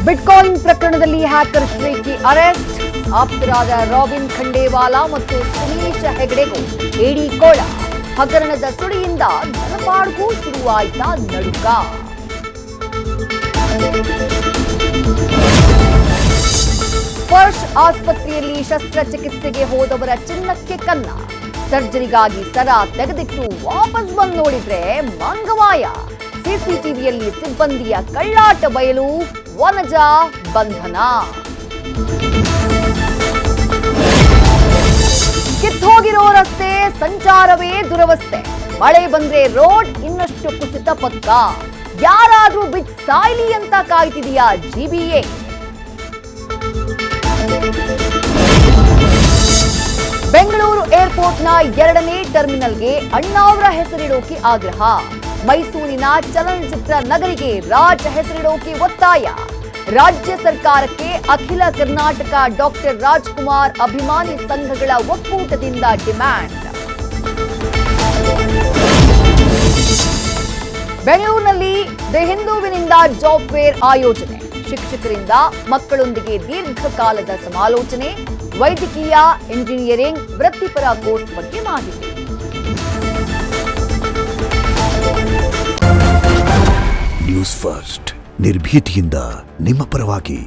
Bitcoin ಪ್ರಕರಣದಲ್ಲಿ hacker Sriki arrest. ಆಪ್ತರಾದ robin ಖಂಡೇವಾಲಾ ಮತ್ತು ಸುನೀಶ್ ಹೆಗಡೆಗೂ ಇಡಿ ಕೋಳ. ಹಗರಣದ ಸುಳಿಯಿಂದ ನರಪಾಡ್ಗೂ ಶುರುವಾಯ್ತ ನಡುಕ. ಸ್ಪರ್ಶ್ ಆಸ್ಪತ್ರೆಯಲ್ಲಿ ಶಸ್ತ್ರಚಿಕಿತ್ಸೆಗೆ ಹೋದವರ ಚಿನ್ನಕ್ಕೆ ಕನ್ನ. ಸರ್ಜರಿಗಾಗಿ ಸರ ತೆಗೆದಿಟ್ಟು ವಾಪಸ್ ಬಂದು ನೋಡಿದ್ರೆ ಮಂಗಮಾಯ. ಸಿಸಿಟಿವಿಯಲ್ಲಿ ಸಿಬ್ಬಂದಿಯ ಕಳ್ಳಾಟ ಬಯಲು. ವನಜ ಬಂಧನ. ಕಿತ್ತೋಗಿರೋ ರಸ್ತೆ ಸಂಚಾರವೇ ದುರವಸ್ಥೆ. ಮಳೆ ಬಂದ್ರೆ ರೋಡ್ ಇನ್ನಷ್ಟು ಕುಸಿತ ಪಕ್ಕ. ಯಾರಾದ್ರೂ ಬಿಟ್ ಸಾಯ್ಲಿ ಅಂತ ಕಾಯ್ತಿದೆಯಾ ಜಿಬಿಎ. ಬೆಂಗಳೂರು ಏರ್ಪೋರ್ಟ್ನ 2ನೇ ಟರ್ಮಿನಲ್ಗೆ ಅಣ್ಣಾವ್ರ ಹೆಸರಿಡೋಕೆ ಆಗ್ರಹ. ಮೈಸೂರಿನ ಚಲನಚಿತ್ರ ನಗರಿಗೆ ರಾಜ್ ಹೆಸರಿಡೋಕೆ ಒತ್ತಾಯ. ರಾಜ್ಯ ಸರ್ಕಾರಕ್ಕೆ ಅಖಿಲ ಕರ್ನಾಟಕ ಡಾಕ್ಟರ್ ರಾಜ್ಕುಮಾರ್ ಅಭಿಮಾನಿ ಸಂಘಗಳ ಒಕ್ಕೂಟದಿಂದ ಡಿಮ್ಯಾಂಡ್. ಬೆಂಗಳೂರಿನಲ್ಲಿ ದಿ ಹಿಂದೂವಿನಿಂದ ಜಾಬ್ ಫೇರ್ ಆಯೋಜನೆ. ಶಿಕ್ಷಕರಿಂದ ಮಕ್ಕಳೊಂದಿಗೆ ದೀರ್ಘಕಾಲದ ಸಮಾಲೋಚನೆ. ವೈದ್ಯಕೀಯ, ಇಂಜಿನಿಯರಿಂಗ್, ವೃತ್ತಿಪರ ಕೋರ್ಸ್ ಬಗ್ಗೆ ಮಾಹಿತಿ. ನ್ಯೂಸ್ ಫಸ್ಟ್ ನಿರ್ಭೀತಿಯಿಂದ ನಿಮ್ಮ ಪರವಾಗಿ.